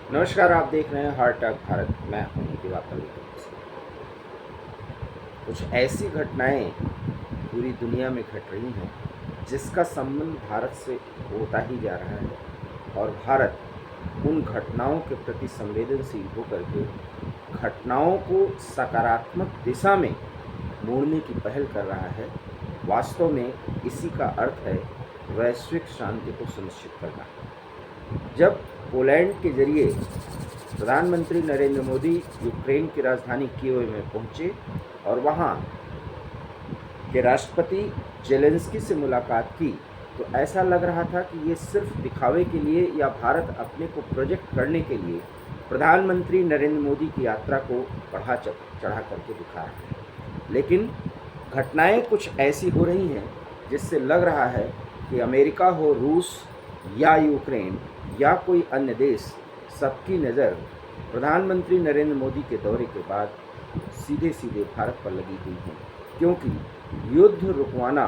नमस्कार, आप देख रहे हैं हार्ट टॉक भारत। मैं हूं दिवाकर विक्रम सिंह। कुछ ऐसी घटनाएं पूरी दुनिया में घट रही हैं जिसका संबंध भारत से होता ही जा रहा है और भारत उन घटनाओं के प्रति संवेदनशील होकर के घटनाओं को सकारात्मक दिशा में मोड़ने की पहल कर रहा है। वास्तव में इसी का अर्थ है वैश्विक शांति को सुनिश्चित करना। जब पोलैंड के जरिए प्रधानमंत्री नरेंद्र मोदी यूक्रेन की राजधानी कीव में पहुंचे और वहां के राष्ट्रपति जेलेंस्की से मुलाकात की, तो ऐसा लग रहा था कि ये सिर्फ दिखावे के लिए या भारत अपने को प्रोजेक्ट करने के लिए प्रधानमंत्री नरेंद्र मोदी की यात्रा को बढ़ा चढ़ा करके दिखा रहा है। लेकिन घटनाएं कुछ ऐसी हो रही हैं जिससे लग रहा है कि अमेरिका हो, रूस या यूक्रेन या कोई अन्य देश, सबकी नज़र प्रधानमंत्री नरेंद्र मोदी के दौरे के बाद सीधे सीधे भारत पर लगी हुई है, क्योंकि युद्ध रुकवाना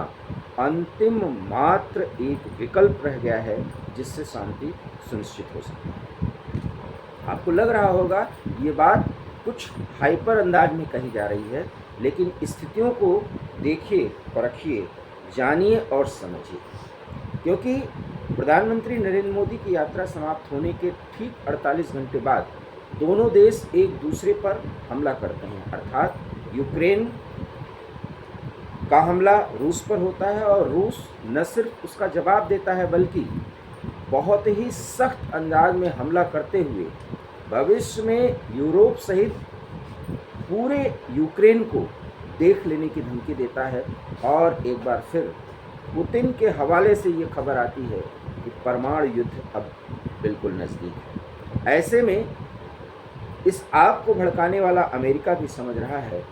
अंतिम मात्र एक विकल्प रह गया है जिससे शांति सुनिश्चित हो सकती है। आपको लग रहा होगा ये बात कुछ हाइपर अंदाज में कही जा रही है, लेकिन स्थितियों को देखिए, परखिए, जानिए और समझिए। क्योंकि प्रधानमंत्री नरेंद्र मोदी की यात्रा समाप्त होने के ठीक 48 घंटे बाद दोनों देश एक दूसरे पर हमला करते हैं, अर्थात यूक्रेन का हमला रूस पर होता है और रूस न सिर्फ उसका जवाब देता है बल्कि बहुत ही सख्त अंदाज में हमला करते हुए भविष्य में यूरोप सहित पूरे यूक्रेन को देख लेने की धमकी देता है। और एक बार फिर पुतिन के हवाले से ये खबर आती है कि परमाणु युद्ध अब बिल्कुल नज़दीक है। ऐसे में इस आग को भड़काने वाला अमेरिका भी समझ रहा है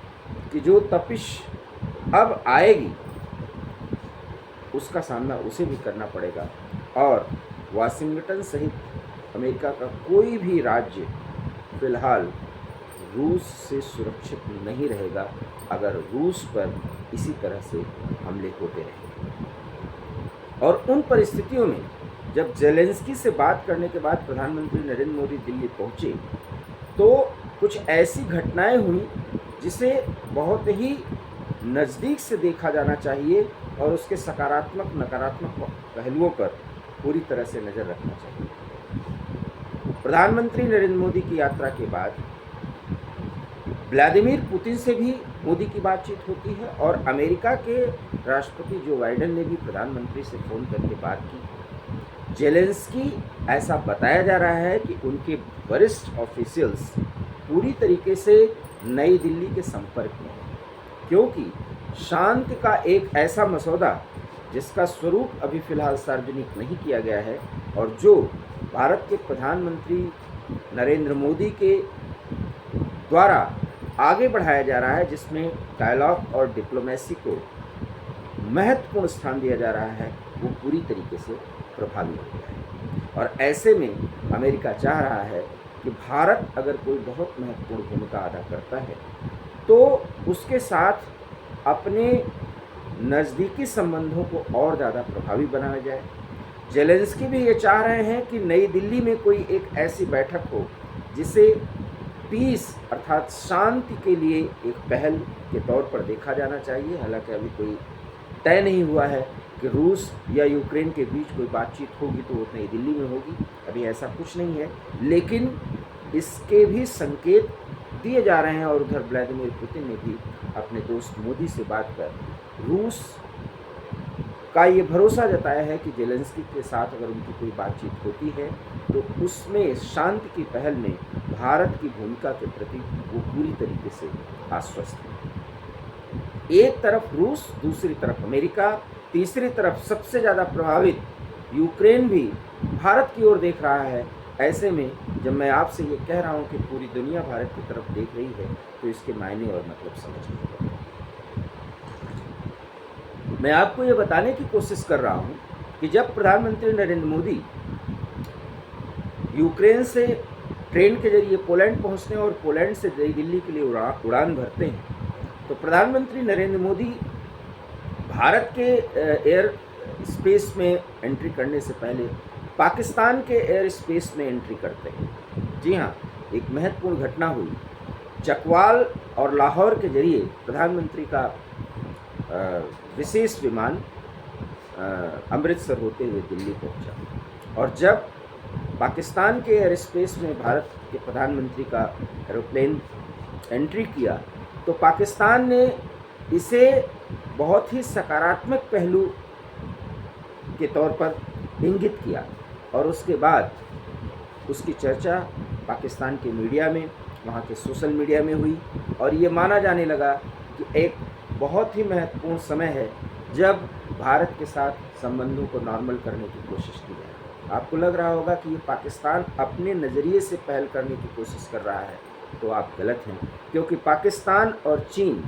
कि जो तपिश अब आएगी उसका सामना उसे भी करना पड़ेगा और वाशिंगटन सहित अमेरिका का कोई भी राज्य फिलहाल रूस से सुरक्षित नहीं रहेगा अगर रूस पर इसी तरह से हमले होते रहेंगे। और उन परिस्थितियों में जब जेलेंस्की से बात करने के बाद प्रधानमंत्री नरेंद्र मोदी दिल्ली पहुंचे, तो कुछ ऐसी घटनाएं हुई जिसे बहुत ही नज़दीक से देखा जाना चाहिए और उसके सकारात्मक नकारात्मक पहलुओं पर पूरी तरह से नज़र रखना चाहिए। प्रधानमंत्री नरेंद्र मोदी की यात्रा के बाद व्लादिमीर पुतिन से भी मोदी की बातचीत होती है और अमेरिका के राष्ट्रपति जो बाइडेन ने भी प्रधानमंत्री से फ़ोन करके बात की। जेलेंस्की, ऐसा बताया जा रहा है कि उनके वरिष्ठ ऑफिशियल्स पूरी तरीके से नई दिल्ली के संपर्क में हैं, क्योंकि शांति का एक ऐसा मसौदा जिसका स्वरूप अभी फ़िलहाल सार्वजनिक नहीं किया गया है और जो भारत के प्रधानमंत्री नरेंद्र मोदी के द्वारा आगे बढ़ाया जा रहा है, जिसमें डायलॉग और डिप्लोमेसी को महत्वपूर्ण स्थान दिया जा रहा है, वो पूरी तरीके से प्रभावी हो गया है। और ऐसे में अमेरिका चाह रहा है कि भारत अगर कोई बहुत महत्वपूर्ण भूमिका अदा करता है तो उसके साथ अपने नज़दीकी संबंधों को और ज़्यादा प्रभावी बनाया जाए। जेलेंस्की भी ये चाह रहे हैं कि नई दिल्ली में कोई एक ऐसी बैठक हो जिसे पीस अर्थात शांति के लिए एक पहल के तौर पर देखा जाना चाहिए। हालांकि अभी कोई तय नहीं हुआ है कि रूस या यूक्रेन के बीच कोई बातचीत होगी तो वो नई दिल्ली में होगी, अभी ऐसा कुछ नहीं है, लेकिन इसके भी संकेत दिए जा रहे हैं। और उधर व्लादिमीर पुतिन ने भी अपने दोस्त मोदी से बात कर रूस का ये भरोसा जताया है कि जेलेंस्की के साथ अगर उनकी कोई बातचीत होती है तो उसमें शांति की पहल में भारत की भूमिका के प्रति वो पूरी तरीके से आश्वस्त है। एक तरफ रूस, दूसरी तरफ अमेरिका, तीसरी तरफ सबसे ज़्यादा प्रभावित यूक्रेन भी भारत की ओर देख रहा है। ऐसे में जब मैं आपसे ये कह रहा हूँ कि पूरी दुनिया भारत की तरफ देख रही है तो इसके मायने और मतलब समझिए। मैं आपको ये बताने की कोशिश कर रहा हूँ कि जब प्रधानमंत्री नरेंद्र मोदी यूक्रेन से ट्रेन के जरिए पोलैंड पहुँचते हैं और पोलैंड से नई दिल्ली के लिए उड़ान भरते हैं, तो प्रधानमंत्री नरेंद्र मोदी भारत के एयर स्पेस में एंट्री करने से पहले पाकिस्तान के एयर स्पेस में एंट्री करते हैं। जी हाँ, एक महत्वपूर्ण घटना हुई। चकवाल और लाहौर के जरिए प्रधानमंत्री का विशेष विमान अमृतसर होते हुए दिल्ली पहुंचा, और जब पाकिस्तान के एयर स्पेस में भारत के प्रधानमंत्री का एरोप्लेन एंट्री किया, तो पाकिस्तान ने इसे बहुत ही सकारात्मक पहलू के तौर पर इंगित किया, और उसके बाद उसकी चर्चा पाकिस्तान के मीडिया में, वहाँ के सोशल मीडिया में हुई, और ये माना जाने लगा कि एक बहुत ही महत्वपूर्ण समय है जब भारत के साथ संबंधों को नॉर्मल करने की कोशिश की जाए। आपको लग रहा होगा कि ये पाकिस्तान अपने नज़रिए से पहल करने की कोशिश कर रहा है, तो आप गलत हैं, क्योंकि पाकिस्तान और चीन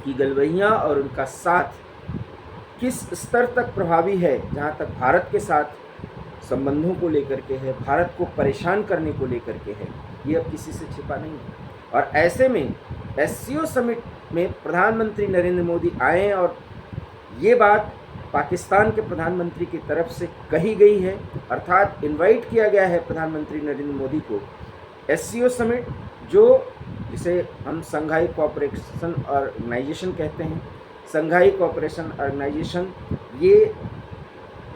की गलवैयाँ और उनका साथ किस स्तर तक प्रभावी है, जहाँ तक भारत के साथ संबंधों को लेकर के है, भारत को परेशान करने को लेकर के है, ये अब किसी से छिपा नहीं है। और ऐसे में एससीओ समिट में प्रधानमंत्री नरेंद्र मोदी आए, और ये बात पाकिस्तान के प्रधानमंत्री की तरफ से कही गई है, अर्थात इनवाइट किया गया है प्रधानमंत्री नरेंद्र मोदी को एससीओ समिट, जिसे हम संघाई कोऑपरेशन ऑर्गेनाइजेशन कहते हैं। संघाई कोऑपरेशन ऑर्गेनाइजेशन ये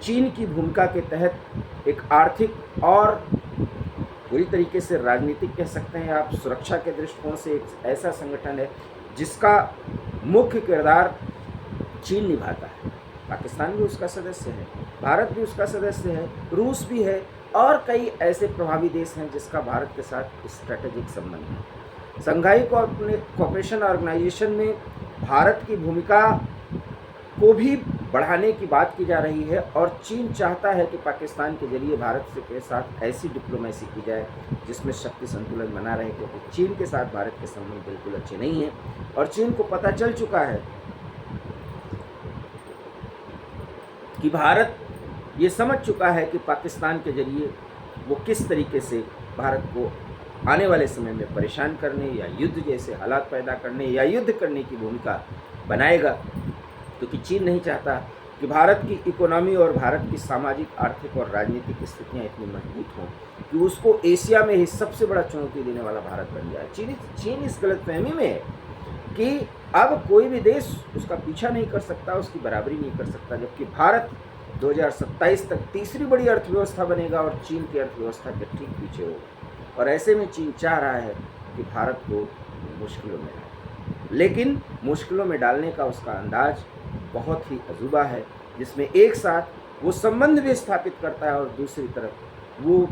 चीन की भूमिका के तहत एक आर्थिक और पूरी तरीके से राजनीतिक कह सकते हैं आप, सुरक्षा के दृष्टिकोण से एक ऐसा संगठन है जिसका मुख्य किरदार चीन निभाता है। पाकिस्तान भी उसका सदस्य है, भारत भी उसका सदस्य है, रूस भी है, और कई ऐसे प्रभावी देश हैं जिसका भारत के साथ स्ट्रेटेजिक संबंध है। संघाई कोऑपरेशन ऑर्गेनाइजेशन में भारत की भूमिका को भी बढ़ाने की बात की जा रही है, और चीन चाहता है कि पाकिस्तान के जरिए भारत के साथ ऐसी डिप्लोमेसी की जाए जिसमें शक्ति संतुलन बना रहे, क्योंकि चीन के साथ भारत के संबंध बिल्कुल अच्छे नहीं हैं, और चीन को पता चल चुका है कि भारत ये समझ चुका है कि पाकिस्तान के जरिए वो किस तरीके से भारत को आने वाले समय में परेशान करने या युद्ध जैसे हालात पैदा करने या युद्ध करने की भूमिका बनाएगा, क्योंकि चीन नहीं चाहता कि भारत की इकोनॉमी और भारत की सामाजिक, आर्थिक और राजनीतिक स्थितियाँ इतनी मजबूत हों कि उसको एशिया में ही सबसे बड़ा चुनौती देने वाला भारत बन जाए। चीन इस गलतफहमी में है कि अब कोई भी देश उसका पीछा नहीं कर सकता, उसकी बराबरी नहीं कर सकता, जबकि भारत 2027 तक तीसरी बड़ी अर्थव्यवस्था बनेगा और चीन की अर्थव्यवस्था के ठीक पीछे होगा। और ऐसे में चीन चाह रहा है कि भारत को मुश्किलों में डाले, लेकिन मुश्किलों में डालने का उसका अंदाज बहुत ही अजूबा है, जिसमें एक साथ वो संबंध भी स्थापित करता है और दूसरी तरफ वो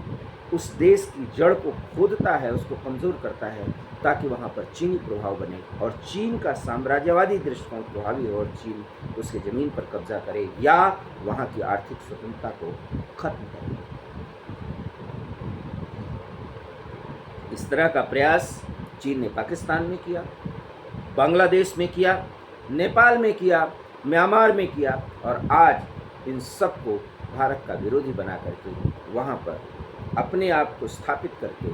उस देश की जड़ को खोदता है, उसको कमज़ोर करता है, ताकि वहाँ पर चीनी प्रभाव बने और चीन का साम्राज्यवादी दृष्टिकोण प्रभावी हो और चीन उसके ज़मीन पर कब्जा करे या वहाँ की आर्थिक स्वतंत्रता को खत्म करे। इस तरह का प्रयास चीन ने पाकिस्तान में किया, बांग्लादेश में किया, नेपाल में किया, म्यांमार में किया, और आज इन सबको भारत का विरोधी बना करके वहाँ पर अपने आप को स्थापित करके,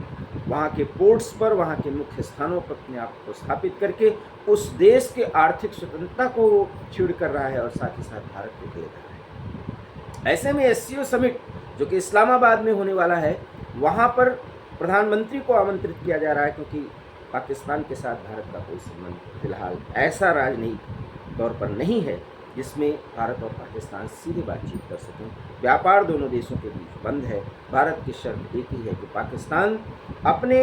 वहाँ के पोर्ट्स पर, वहाँ के मुख्य स्थानों पर अपने आप को स्थापित करके उस देश के आर्थिक स्वतंत्रता को छीड़ कर रहा है और साथ ही साथ भारत को घेर रहा है। ऐसे में एससीओ समिट जो कि इस्लामाबाद में होने वाला है, वहाँ पर प्रधानमंत्री को आमंत्रित किया जा रहा है, क्योंकि पाकिस्तान के साथ भारत का कोई संबंध फिलहाल ऐसा राजनीतिक तौर पर नहीं है जिसमें भारत और पाकिस्तान सीधे बातचीत कर सकें। व्यापार दोनों देशों के बीच बंद है। भारत की शर्त एक ही है कि पाकिस्तान अपने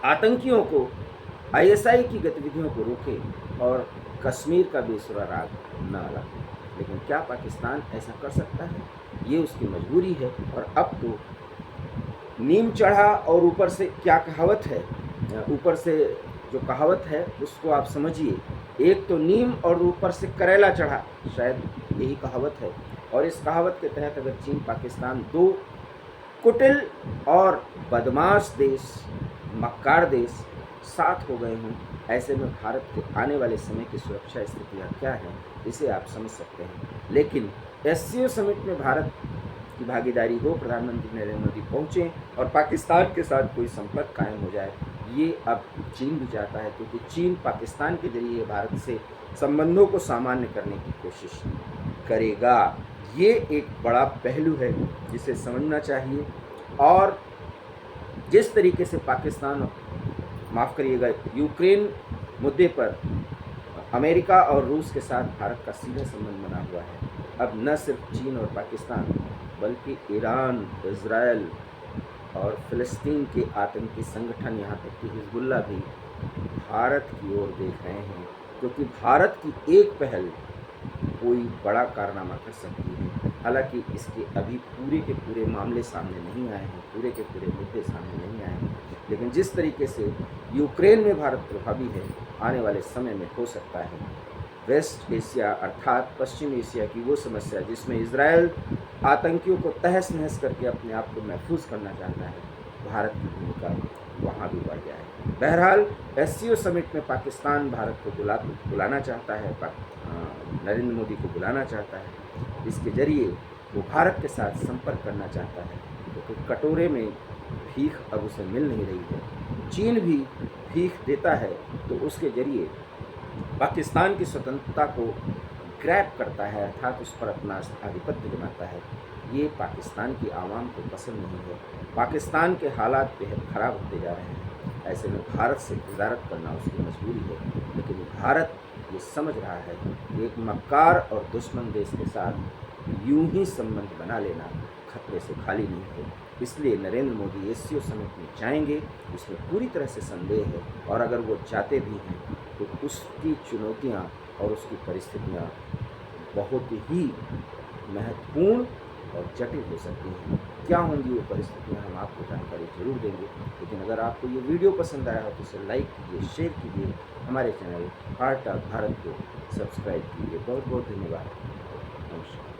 आतंकियों को, आईएसआई की गतिविधियों को रोके और कश्मीर का बेसुरा राग न लाए। लेकिन क्या पाकिस्तान ऐसा कर सकता है? ये उसकी मजबूरी है। और अब तो नीम चढ़ा और ऊपर से क्या कहावत है, ऊपर से जो कहावत है उसको आप समझिए, एक तो नीम और ऊपर से करेला चढ़ा, शायद यही कहावत है। और इस कहावत के तहत अगर चीन पाकिस्तान दो कुटिल और बदमाश देश, मक्कार देश साथ हो गए हों, ऐसे में भारत के आने वाले समय की सुरक्षा स्थितियाँ क्या हैं, इसे आप समझ सकते हैं। लेकिन एससीओ समिट में भारत की भागीदारी हो, प्रधानमंत्री नरेंद्र मोदी पहुँचें और पाकिस्तान के साथ कोई संपर्क कायम हो जाए, ये अब चीन भी चाहता है, क्योंकि चीन पाकिस्तान के जरिए भारत से संबंधों को सामान्य करने की कोशिश करेगा। ये एक बड़ा पहलू है जिसे समझना चाहिए। और जिस तरीके से पाकिस्तान, माफ़ करिएगा, यूक्रेन मुद्दे पर अमेरिका और रूस के साथ भारत का सीधा संबंध बना हुआ है, अब न सिर्फ चीन और पाकिस्तान बल्कि ईरान, इज़राइल और फ़िलिस्तीन के आतंकी संगठन, यहाँ तक कि हिजबुल्लाह भी भारत की ओर देख रहे हैं, क्योंकि भारत की एक पहल कोई बड़ा कारनामा कर सकती है। हालांकि इसके अभी पूरे के पूरे मामले सामने नहीं आए हैं, पूरे के पूरे मुद्दे सामने नहीं आए हैं, लेकिन जिस तरीके से यूक्रेन में भारत प्रभावी है, आने वाले समय में हो सकता है वेस्ट एशिया अर्थात पश्चिम एशिया की वो समस्या जिसमें इजराइल आतंकियों को तहस नहस करके अपने आप को महफूज करना चाहता है, भारत की भूमिका वहाँ भी बढ़ जाए। बहरहाल एससीओ समिट में पाकिस्तान भारत को बुलाना चाहता है, नरेंद्र मोदी को बुलाना चाहता है। इसके जरिए वो भारत के साथ संपर्क करना चाहता है, क्योंकि तो कटोरे में भीख अब उसे मिल नहीं रही है। चीन भी भीख देता है तो उसके जरिए पाकिस्तान की स्वतंत्रता को ग्रैब करता है, अर्थात उस पर अपना आधिपत्य जमाता है। ये पाकिस्तान की आवाम को पसंद नहीं है। पाकिस्तान के हालात बेहद ख़राब होते जा रहे हैं। ऐसे में भारत से गुजारत करना उसकी मजबूरी है, लेकिन भारत ये समझ रहा है कि एक मक्कार और दुश्मन देश के साथ यूं ही संबंध बना लेना खतरे से खाली नहीं है। इसलिए नरेंद्र मोदी एससीओ समिट में जाएंगे, इसमें पूरी तरह से संदेह है, और अगर वो जाते भी हैं तो उसकी चुनौतियाँ और उसकी परिस्थितियाँ बहुत ही महत्वपूर्ण और जटिल हो सकती हैं। क्या होंगी वो परिस्थितियाँ, हम आपको जानकारी जरूर देंगे। लेकिन अगर आपको ये वीडियो पसंद आया हो तो इसे लाइक कीजिए, शेयर कीजिए, हमारे चैनल हार्ट ऑफ भारत को सब्सक्राइब कीजिए। बहुत बहुत धन्यवाद। नमस्कार।